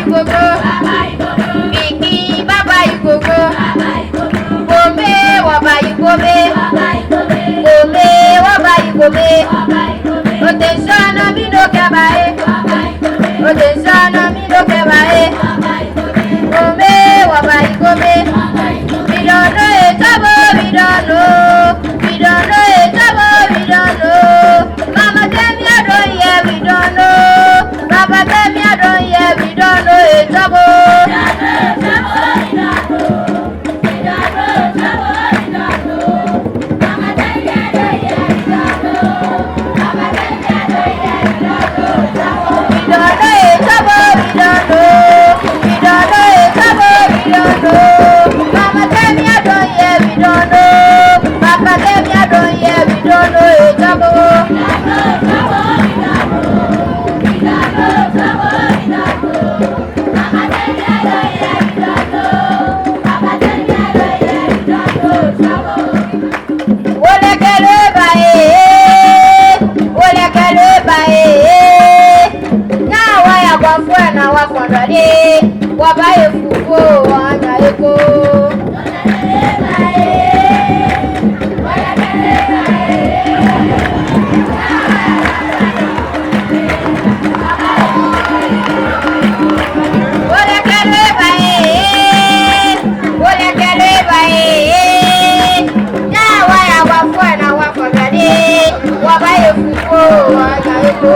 Igogo, Biki Baba Igogo, Gome Waba Igobe, Gome Waba Igobe, Otensana Mino Kabae, Otensana Mino Kabae, Gome Waba Igobe, we don't know it, we don't know, we don't know it, we don't know, Mama tell me I don't hear, we don't know, Papa tell me I don't hear, we don't know it, Wabaye fuko anya eko wabaye fuko anya eko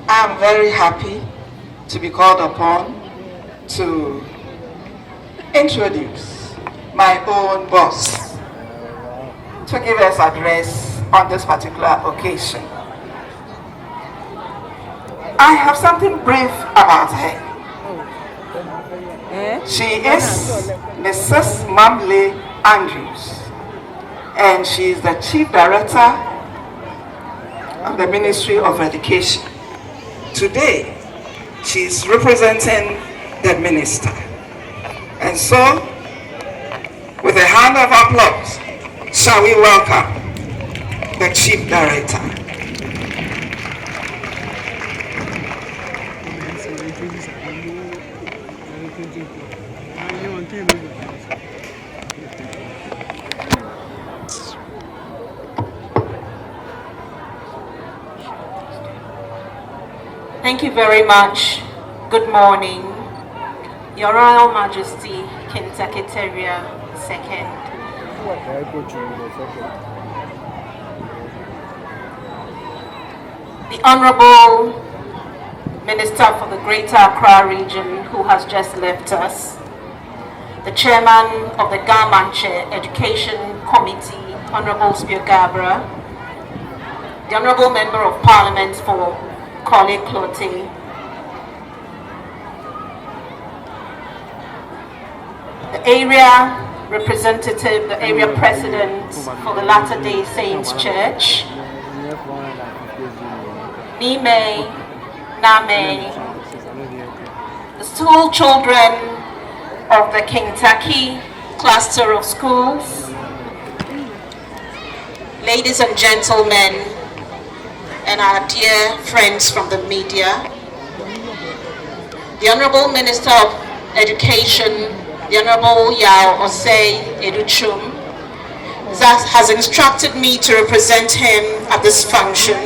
I'm very happy to be called upon to introduce my own boss to give us address on this particular occasion. I have something brief about her. She is Mrs. Mamle Andrews, and she is the Chief Director of the Ministry of Education. Today, she is representing the minister. And so, with a hand of applause, shall we welcome the Chief Director. Thank you very much. Good morning, Your Royal Majesty, King Tackie II. The Honorable Minister for the Greater Accra region, who has just left us, the Chairman of the Mantse Education Committee, Honorable Spear Gabra, the Honorable Member of Parliament for Kole Klote, the area representative, the area president for the Latter-day Saints Church, Nime, Name, the school children of the King Tackie cluster of schools, ladies and gentlemen, and our dear friends from the media, the Honorable Minister of Education, the Honorable Yao Osei Educhum, has instructed me to represent him at this function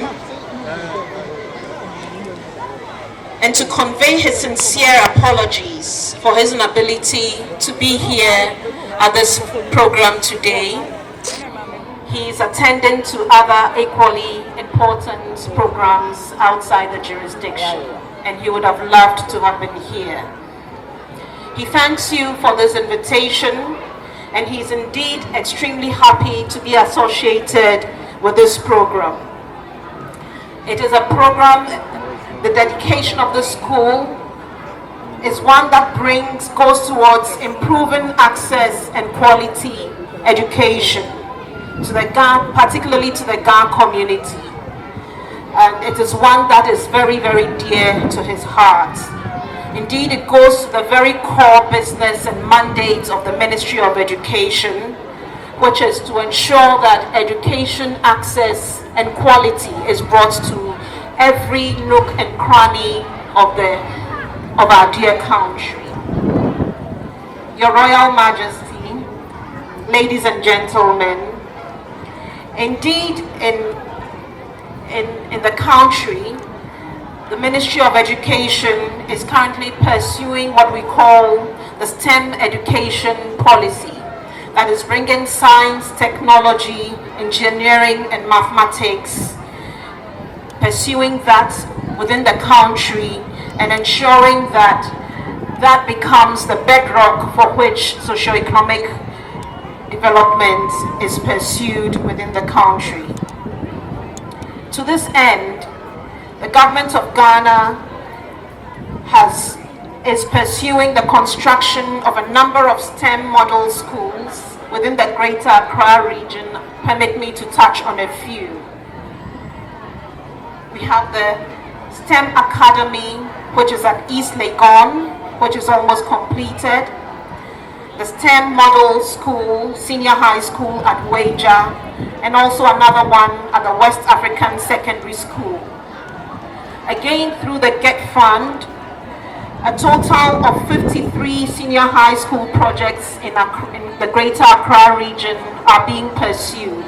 and to convey his sincere apologies for his inability to be here at this program today. He is attending to other equally important programs outside the jurisdiction, and he would have loved to have been here. He thanks you for this invitation, and he's indeed extremely happy to be associated with this program. It is a program, the dedication of the school is one that goes towards improving access and quality education to the Ga, particularly to the Ga community. And it is one that is very, very dear to his heart. Indeed, it goes to the very core business and mandate of the Ministry of Education, which is to ensure that education access and quality is brought to every nook and cranny of our dear country. Your Royal Majesty, ladies and gentlemen, indeed in the country, the Ministry of Education is currently pursuing what we call the STEM education policy, that is bringing science, technology, engineering, and mathematics, pursuing that within the country and ensuring that that becomes the bedrock for which socio-economic development is pursued within the country. To this end, the government of Ghana is pursuing the construction of a number of STEM model schools within the Greater Accra region. Permit me to touch on a few. We have the STEM Academy, which is at East Legon, which is almost completed. The STEM Model School, Senior High School at Waja, and also another one at the West African Secondary School. Again, through the GET Fund, a total of 53 senior high school projects in the Greater Accra region are being pursued.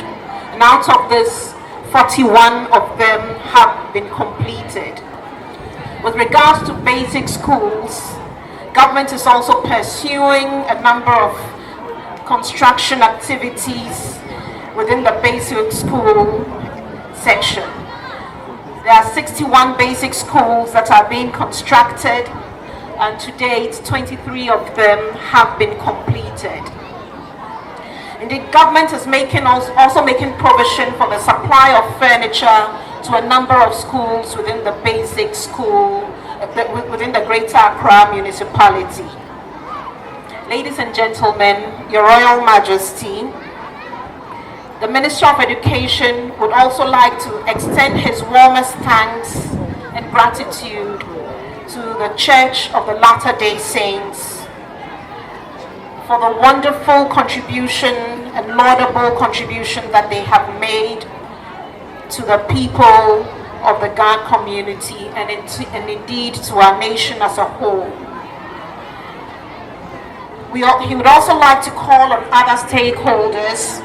And out of this, 41 of them have been completed. With regards to basic schools, government is also pursuing a number of construction activities within the basic school section. There are 61 basic schools that are being constructed, and to date, 23 of them have been completed. Indeed, government is also making provision for the supply of furniture to a number of schools within the basic school, within the Greater Accra municipality. Ladies and gentlemen, Your Royal Majesty, the Minister of Education would also like to extend his warmest thanks and gratitude to the Church of the Latter-day Saints for the wonderful contribution and laudable contribution that they have made to the people of the Ga community and indeed to our nation as a whole. He would also like to call on other stakeholders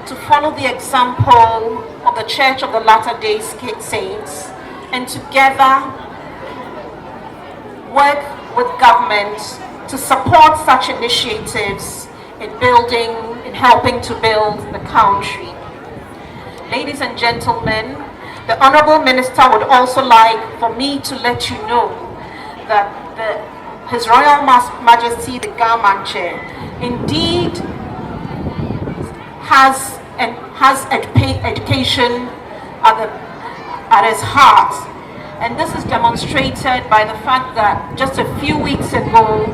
to follow the example of the Church of the Latter-day Saints and together work with government to support such initiatives in helping to build the country. Ladies and gentlemen, the Honorable Minister would also like for me to let you know that His Royal Majesty the Ga Mantse indeed has education at his heart, and this is demonstrated by the fact that just a few weeks ago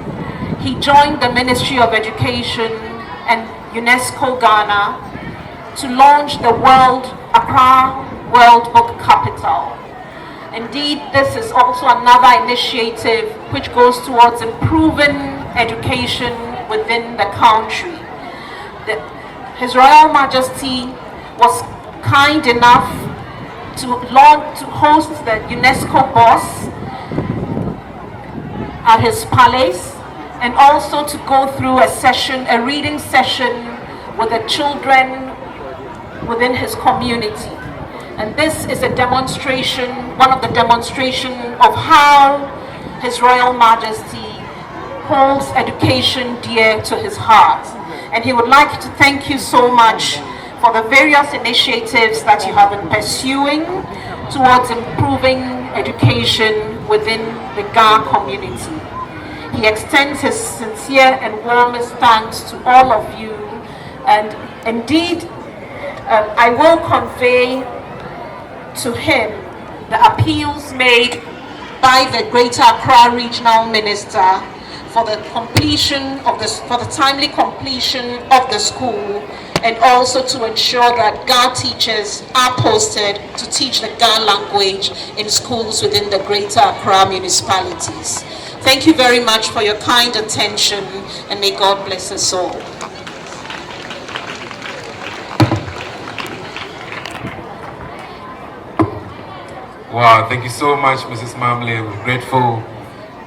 he joined the Ministry of Education and UNESCO Ghana to launch the Accra World Book Capital. Indeed, this is also another initiative which goes towards improving education within the country. His Royal Majesty was kind enough to host the UNESCO boss at his palace, and also to go through a reading session with the children within his community. And this is a demonstration, one of the demonstrations of how His Royal Majesty holds education dear to his heart. And he would like to thank you so much for the various initiatives that you have been pursuing towards improving education within the Ga community. He extends his sincere and warmest thanks to all of you, and indeed I will convey to him the appeals made by the Greater Accra Regional Minister for the timely completion of the school, and also to ensure that Ga teachers are posted to teach the Ga language in schools within the Greater Accra municipalities. Thank you very much for your kind attention, and may God bless us all. Wow, thank you so much, Mrs. Mamle. We're grateful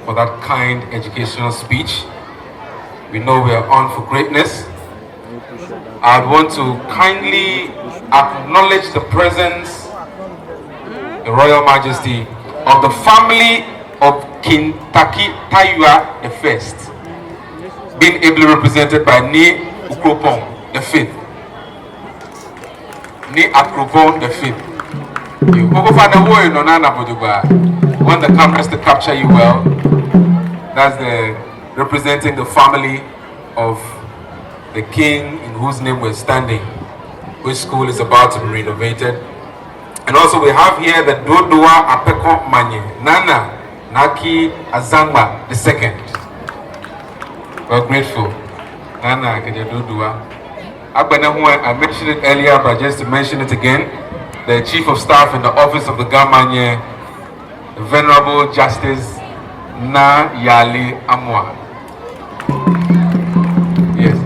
for that kind educational speech. We know we are on for greatness. I want to kindly acknowledge the presence, the Royal Majesty of the family of King Tackie the First, being ably represented by Ni Ukropong the Fifth. Ni Ukropong the Fifth. You go find a way no nana boduba. Want the cameras to capture you well. That's the representing the family of the king in whose name we're standing, which school is about to be renovated. And also we have here the Dodua Apeko Manye Nana Naki Azangba II. We're grateful. Nana Dodua. I mentioned it earlier, but just to mention it again, the Chief of Staff in the Office of the Gamanye, the Venerable Justice Na Yali Amwa. Yes.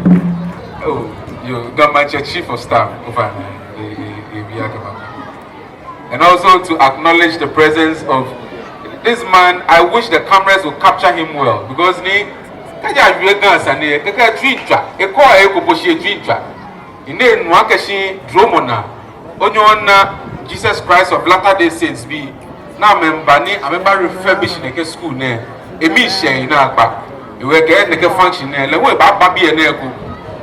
Oh, you Gamanye Chief of Staff. And also to acknowledge the presence of this man. I wish the cameras would capture him well, because Jesus Christ of Latter-day Saints be now member refurbishing a school ne emission na agba we get the function ne le we ba bi na egu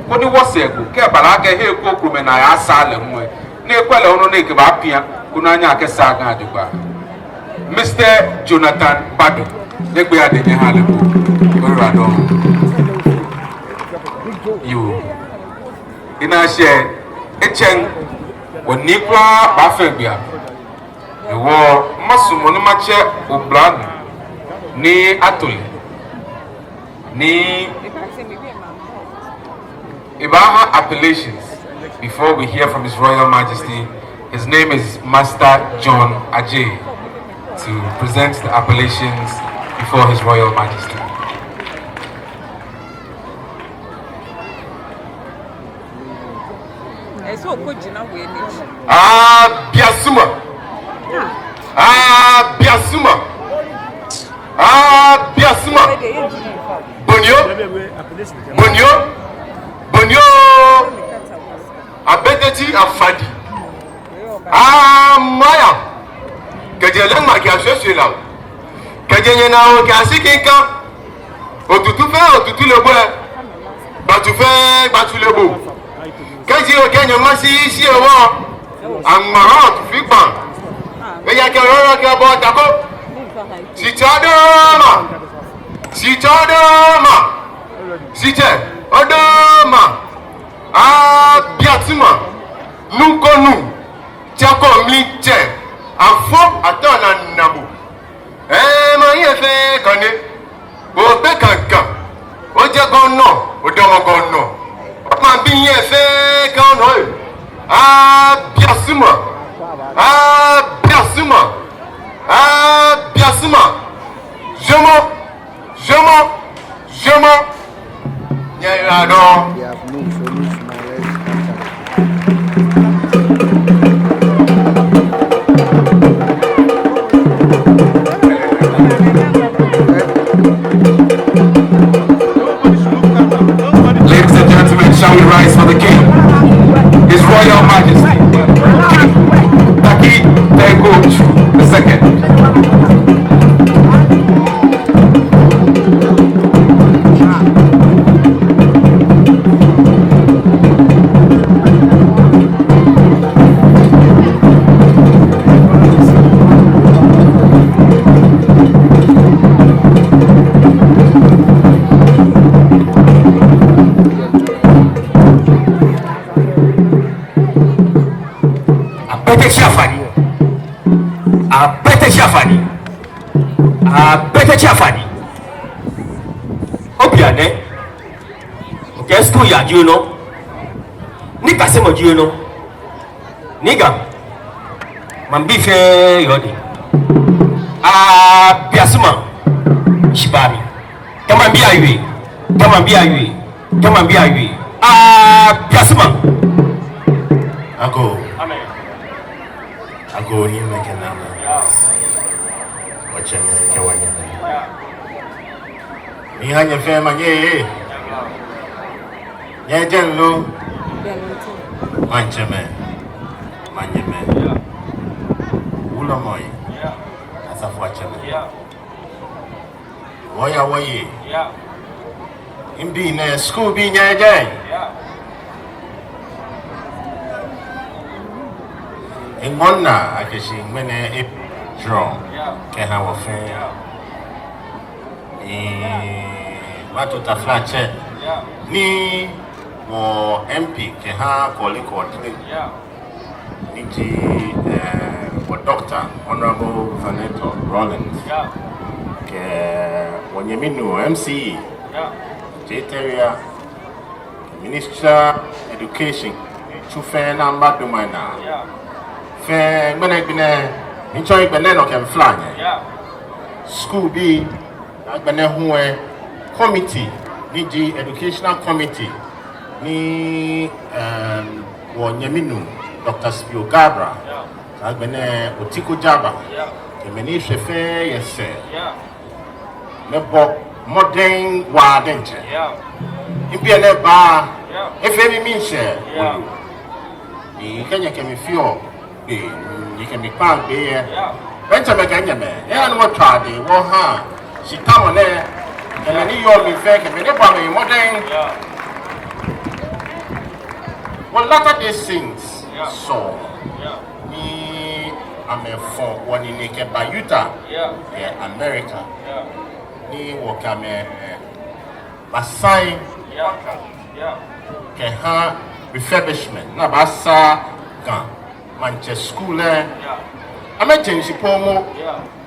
ko ni wo se egu ke bala ke he ko kru me na ya sa le mu ne kwele ono ne ke ba pia ko na nya ke sa ga adugba. Mr. Jonathan Badu ne gbe ade ne ha le ko ora do you ina share echen woni kwa ba fa bia e wo masumo ni mache oblan ni atoli ni Ibaha appellations. Before we hear from His Royal Majesty, his name is Master John Ajay to present the appellations before His Royal Majesty. Biasuma. Biasuma. Biasuma. Bonio. Bonio. Bonio. Abedeti Afadi. Maya. Kejelen ma kia sese la. Kejenye na o kia sikinka. Otutu fe otutu lebo. Batu fe batu lebo. Keji o kenyo masi isi owo. Amara tu fi pan. Eya ke roro ke bo tako. Sitadoma. Sitadoma. Site. Odoma. Biatima. Nukonu. Tiako mi je. Afo atona nabu. Ma ye fe kane. Bo be kankan. O je gonno, o domo gonno. Ma bi ye fe kano. Biasuma. Biasuma. Biasuma. Jemo. Yeah, no. They have moved, so move small. Ladies and gentlemen, shall we rise for the king? His Royal Majesty, Tackie the second. Chafani. Obiane. Okay, school ya juno. Nika semo juno. Niga. Mambife yodi. Biasuma. Shibami. Kamambia yui. Biasuma. Ago. Amen. Ago ni mekenama. Wachanya kewanya. Ni hanya fema nye. Nye jenlo. Mantse. Ula moi. Asafu wachanya. Waya. Imbi ne school bi nye jen. Ingona akeshi mene draw. Keha wafe. Watu taflache ni mo MP keha koliko niti Dr. Honorable Vaneto Rollins ke wanyeminu MCE Jeteria Minister Education chufe na mbadu mana fe gbene nchoi gbene no kem flanye school bi agbene huwe committee ni educational committee ni wanyeminu Dr. Spio Gabra agbene otiko jaba kemeni shefe yese nebo modern wadenche impia ne ba efe mi minche ni kenya kemi fio ni kemi pa be bencha be kenya me ya no twade wo ha sitamo ne kemeni yo mi fe kemeni ba me modern well latter day things so ni amefo woni ni ke ba Utah America ni wakame basai ke ha refurbishment na basa kan Mantse school amejensi pomo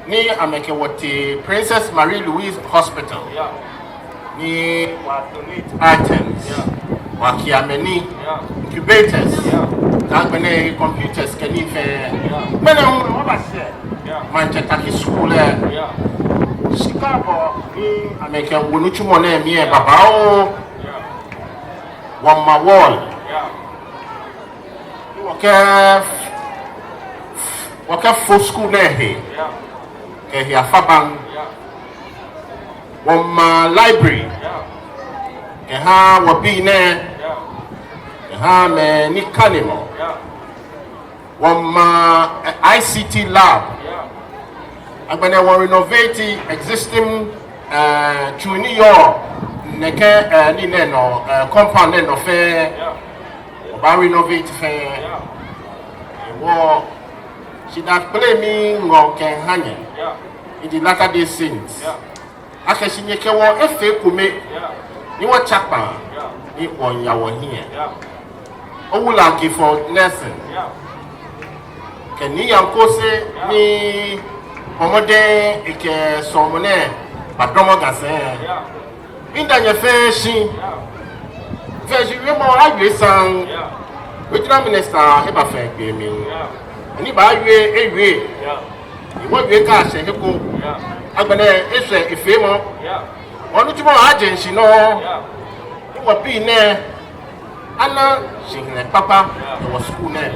ni ameke wote Princess Marie Louise Hospital ni wa donate items wa kiameni incubators kagbene computers kenife mena hu obase Mantse Tackie school Chicago ni ameke wonuchumo na emi baba o wama wall waka full school na he ke afaban wama library ke ha wabi ne ke ha me ni kanimo wama ICT lab agbene we renovate existing chuni yo neke ni ne no compound ne no fe oba renovate fe wo she that play me ngo ken hanye in the latter day saints akashi nyeke wo efe kume ni wo chapa ni onya wo here owula ki for lesson keni yankose ni omode ike somone padomo gase inda nye feshi we mo agbe san regional minister e ba fe gbe mi ni ba ewe iwo gbe ka se heko agbene ese ife mo onu ti mo agency no what be there. Anna, she papa, there was school there.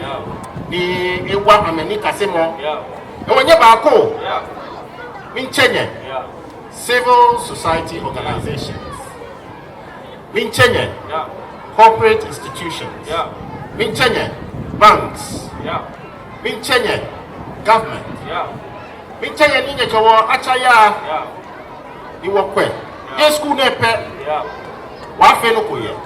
The Ewa Amenika Semo. And when you're back home, in Kenya, civil society organizations, in Kenya, corporate institutions, in Kenya, banks, in Kenya, government, in Kenya, in Kenya, Achaya, you work well. Yes, school there, what fellow could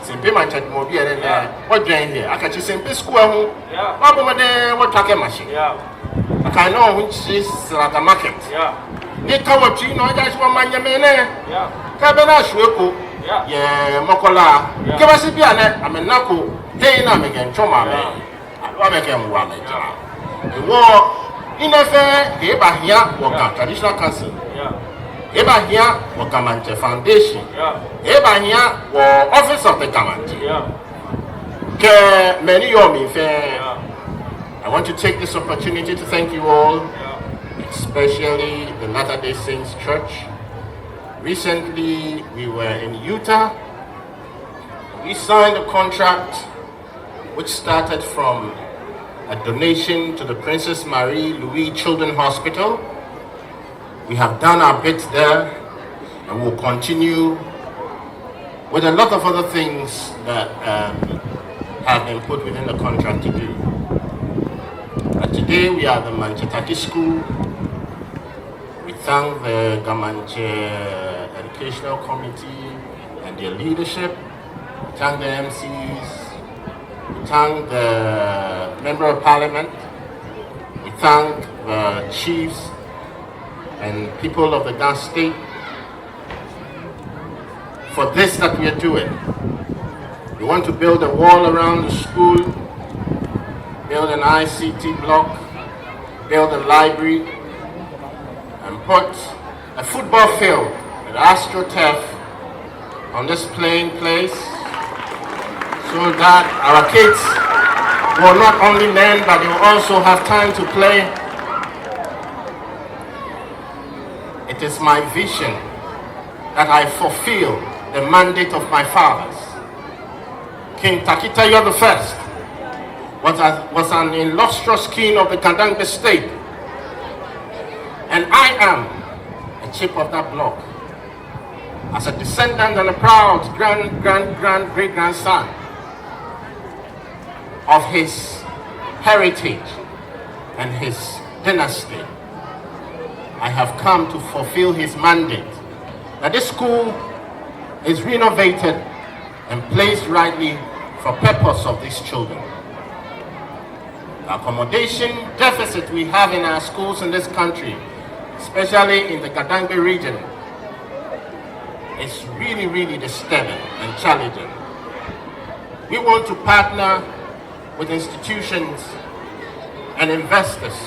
Simple Manchester Mobile and what drain here. I catch you simple school. What over there? What talking machine? I can know which is like a market. They come up to you, no, that's one man, you may know. Cabana Shueko, Mokola, Cabasipiana, I'm a Naku, they am again, Choma, I make him one. The war in a fair, Eba here, Waka, traditional council. Eba here, Waka Mantse Foundation. Eba here, Office of the Government. Many of me fair. I want to take this opportunity to thank you all, especially the Latter-day Saints Church. Recently, we were in Utah. We signed a contract which started from a donation to the Princess Marie Louis Children's Hospital. We have done our bit there, and we'll continue with a lot of other things that have been put within the contract to do. Today we are the Mantse Tackie School. We thank the Gamanche Educational Committee and their leadership. We thank the MCs. We thank the Member of Parliament. We thank the chiefs and people of the Ghana state for this that we are doing. We want to build a wall around the school, build an ICT block, build a library, and put a football field with AstroTurf on this playing place so that our kids will not only learn but they will also have time to play. It is my vision that I fulfill the mandate of my fathers. King Takitayo I was an illustrious king of the Kandangbe state, and I am a chip of that block. As a descendant and a proud great-grandson of his heritage and his dynasty, I have come to fulfill his mandate that this school is renovated and placed rightly for purpose of these children. The accommodation deficit we have in our schools in this country, especially in the Kandangbe region, is really disturbing and challenging. We want to partner with institutions and investors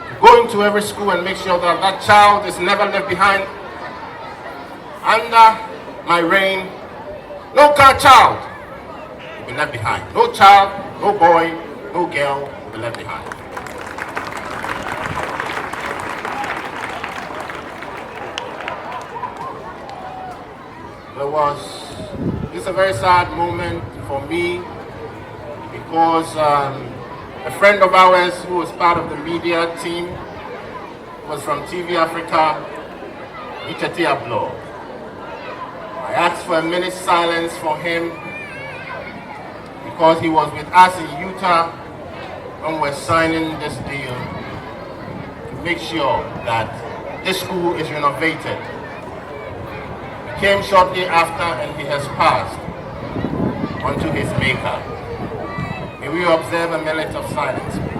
to go into every school and make sure that that child is never left behind. Under my reign, no child will be left behind. No child, no boy, no girl will be left behind. It's a very sad moment for me because a friend of ours who was part of the media team was from TV Africa, Itati Ablo. I asked for a minute's silence for him because he was with us in Utah when we're signing this deal to make sure that this school is renovated. He came shortly after and he has passed unto his maker. May we observe a minute of silence, please.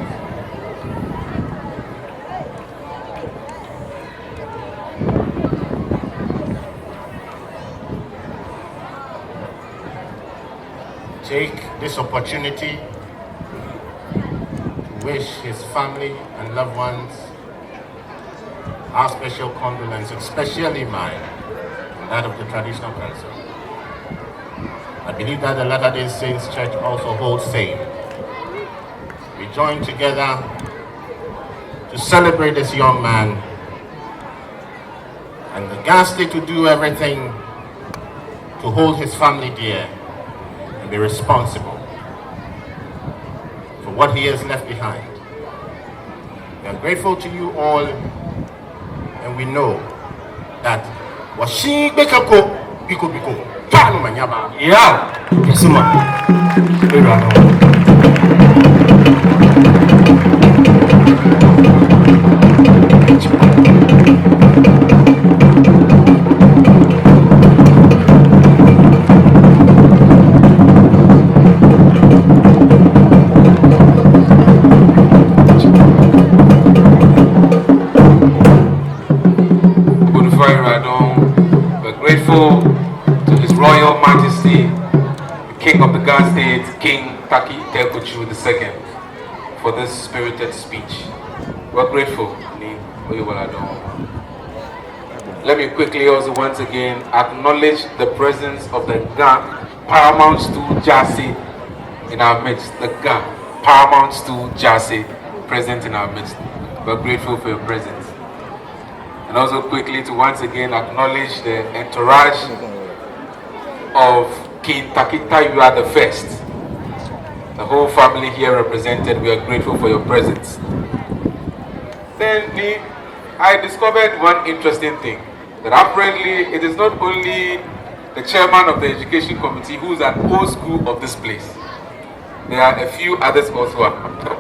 Take this opportunity to wish his family and loved ones our special condolences, especially mine and that of the Traditional Council. I believe that the Latter-day Saints Church also holds same. We join together to celebrate this young man and the Ghana state to do everything to hold his family dear and be responsible for what he has left behind. We are grateful to you all, and we know that washi bekako biko biko tano manyaba yeah kesuma King of the God State, King Tackie II, for this spirited speech. We're grateful. Let me quickly also once again acknowledge the presence of the GAM Paramount Stool Jassy in our midst. The GAM Paramount Stool Jassy present in our midst. We're grateful for your presence. And also quickly to once again acknowledge the entourage of King Tackie II, the first. The whole family here represented, we are grateful for your presence. Then I discovered one interesting thing, that apparently it is not only the chairman of the education committee who's an old school of this place. There are a few others also.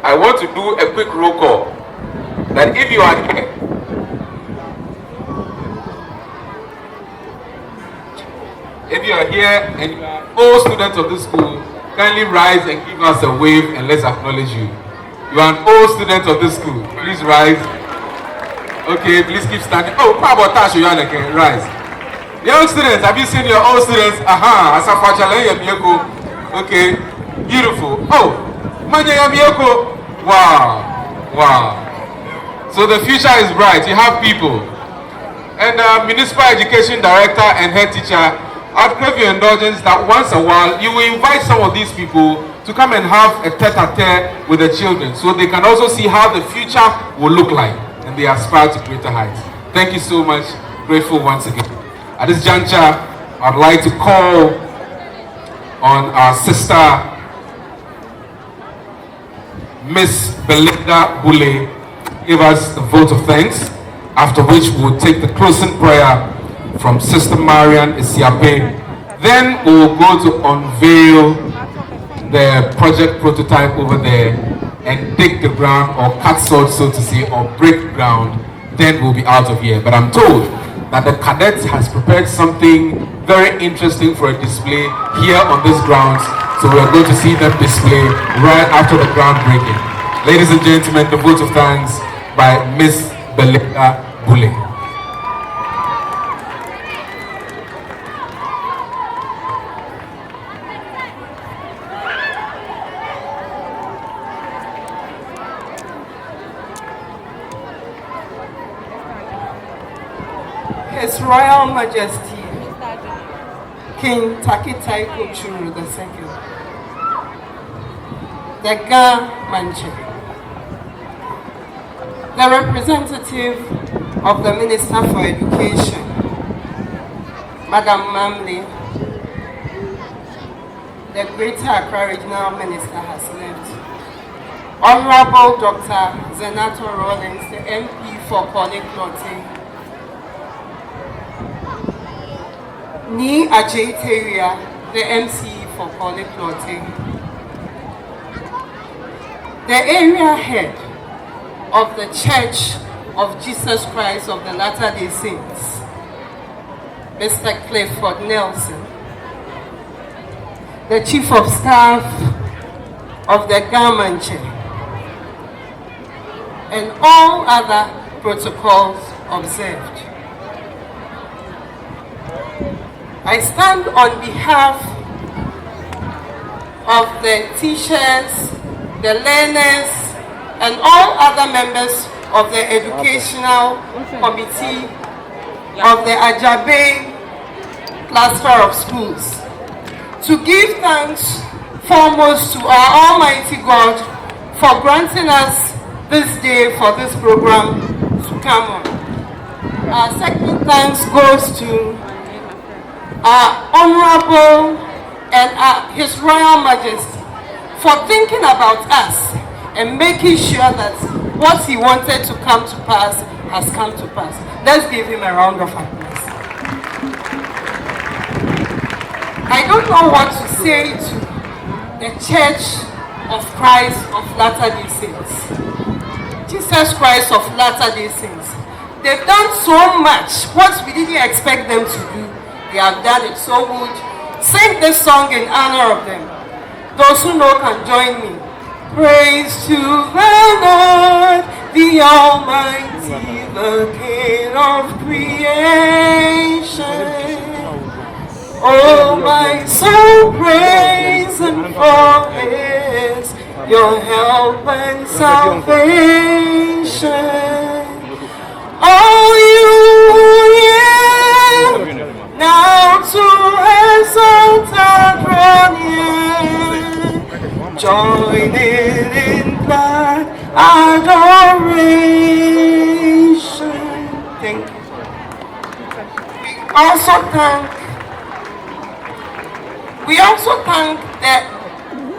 I want to do a quick roll call, that if you are here, and you are all students of this school, kindly rise and give us a wave and let's acknowledge you. You are an old student of this school. Please rise. Okay, please keep standing. Oh, Pabotash, you can rise. Young students, have you seen your old students? Aha, okay, beautiful. Oh, wow, wow. So the future is bright. You have people. And Municipal Education Director and Head Teacher, I'd crave your indulgence that once a while you will invite some of these people to come and have a tete-a-tete with the children so they can also see how the future will look like and they aspire to greater heights. Thank you so much. Grateful once again. At this juncture, I'd like to call on our sister, Miss Belinda Bule, give us the vote of thanks, after which we will take the closing prayer from Sister Marian Isiape. Then we will go to unveil the project prototype over there and dig the ground or cut sod, so to say, or break ground. Then we'll be out of here. But I'm told that the cadets has prepared something very interesting for a display here on this grounds. So we are going to see them display right after the groundbreaking. Ladies and gentlemen, the vote of thanks by Miss Belinda Bule. His Royal Majesty, King Tackie II, the Mantse, the representative of the Minister for Education, Madam Mamle, the Greater Accra Regional Minister has left. Honorable Dr. Zenato Rollins, the MP for Korle-Klottey, Ni Ajaiteria, the MC for Korle-Klottey, the area head of the Church of Jesus Christ of the Latter-day Saints, Mr. Clifford Nelson, the Chief of Staff of the Mantse, and all other protocols observed. I stand on behalf of the teachers, the learners, and all other members of the educational committee of the Ajabe cluster of schools to give thanks foremost to our Almighty God for granting us this day for this program to come on. Our second thanks goes to our Honorable and His Royal Majesty for thinking about us and making sure that what he wanted to come to pass has come to pass. Let's give him a round of applause. I don't know what to say to the Church of Christ of Latter-day Saints. Jesus Christ of Latter-day Saints. They've done so much. What we didn't expect them to do, they have done it. So would sing this song in honor of them. Those who know can join me. Praise to the Lord, the Almighty, the King of creation. Oh, my soul, praise Him for His, your help and salvation. Oh, you now to exalt and crown, join in glad adoration. Thank you. We also thank the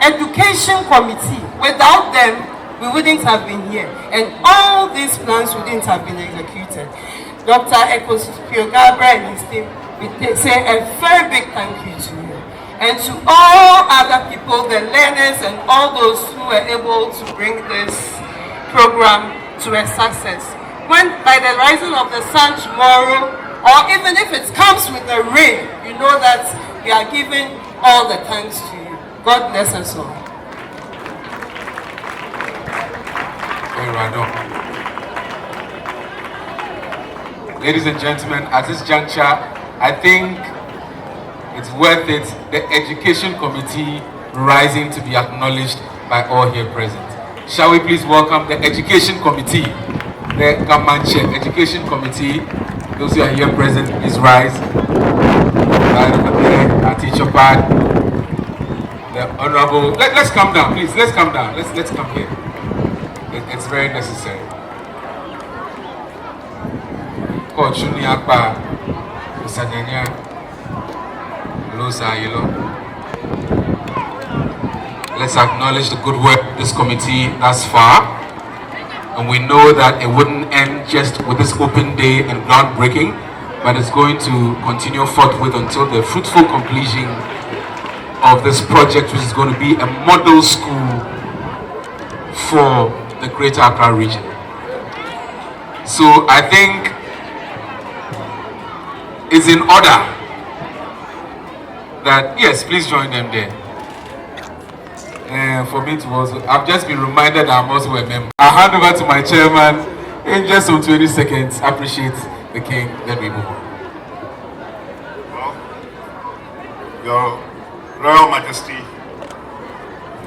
Education Committee. Without them, we wouldn't have been here, and all these plans wouldn't have been executed. Dr. Ekosipio Gabriel and his team, we say a very big thank you to you. And to all other people, the learners and all those who were able to bring this program to a success. When by the rising of the sun tomorrow, or even if it comes with the rain, you know that we are giving all the thanks to you. God bless us all. Ladies and gentlemen, at this juncture, I think it's worth it, the Education Committee rising to be acknowledged by all here present. Shall we please welcome the Education Committee, the Mantse Education Committee. Those who are here present, please rise. Right over there, our teacher part, the Honorable. Let's come down, please. Let's come down. Let's come here. It's very necessary. Let's acknowledge the good work of this committee thus far. And we know that it wouldn't end just with this open day and groundbreaking, but it's going to continue forthwith until the fruitful completion of this project, which is going to be a model school for the Greater Accra region. So I think it's in order that, yes, please join them there. And for me to also, I've just been reminded that I'm also a member. I'll hand over to my chairman in just some 20 seconds. Appreciate the king, then we move on. Well, Your Royal Majesty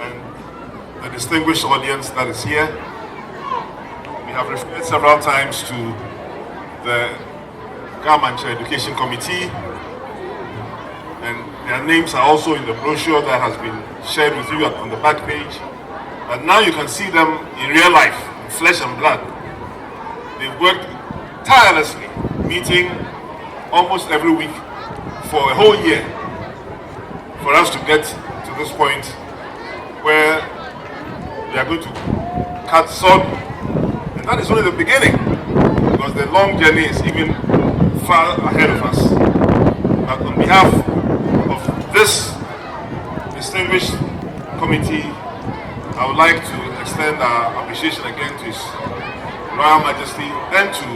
and the distinguished audience that is here, we have referred several times to the Mantse Education Committee, and their names are also in the brochure that has been shared with you on the back page. But now you can see them in real life, in flesh and blood. They've worked tirelessly, meeting almost every week for a whole year for us to get to this point where we are going to cut sod. And that is only the beginning, because the long journey is even far ahead of us. But on behalf of this distinguished committee, I would like to extend our appreciation again to His Royal Majesty and to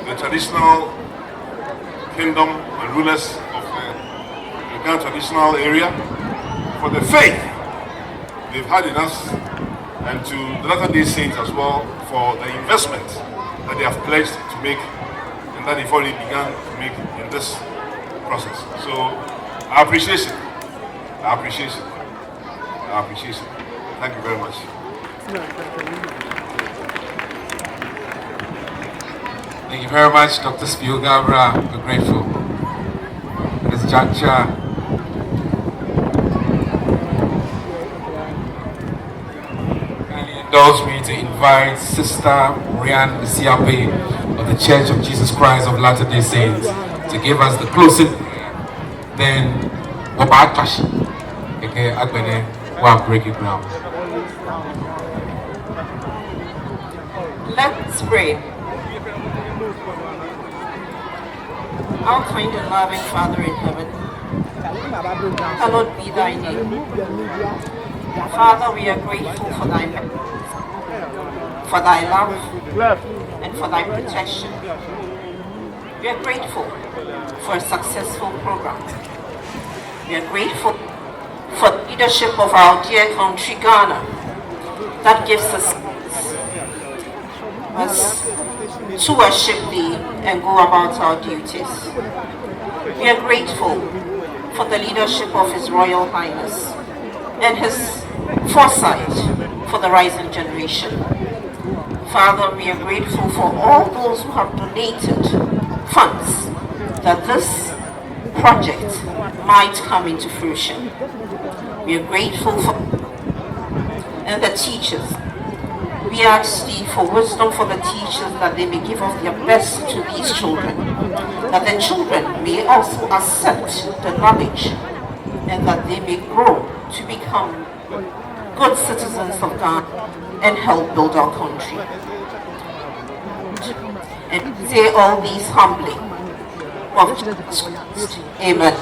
the traditional kingdom and rulers of the Ghana traditional area for the faith they've had in us, and to the Latter-day Saints as well for the investment that they have pledged to make and that they've already begun to make in this process. So our appreciation. Thank you very much. Thank you very much, Dr. Spiogabra. We're grateful. At this juncture, kindly indulge me to invite Sister Rian Siape of the Church of Jesus Christ of Latter-day Saints to give us the closing then Oba Kashi, okay, Agbene, one break it ground. Let's pray. Our kind and loving Father in heaven, hallowed be thy name. Father, we are grateful for thy love, and for thy protection. We are grateful for a successful program. We are grateful for the leadership of our dear country, Ghana, that gives us to worship thee and go about our duties. We are grateful for the leadership of His Royal Highness and his foresight for the rising generation. Father, we are grateful for all those who have donated funds that this project might come into fruition. We are grateful for and the teachers. We ask thee for wisdom for the teachers, that they may give of their best to these children, that the children may also accept the knowledge, and that they may grow to become good citizens of God and help build our country. And say all these humbly of Jesus Christ. Amen.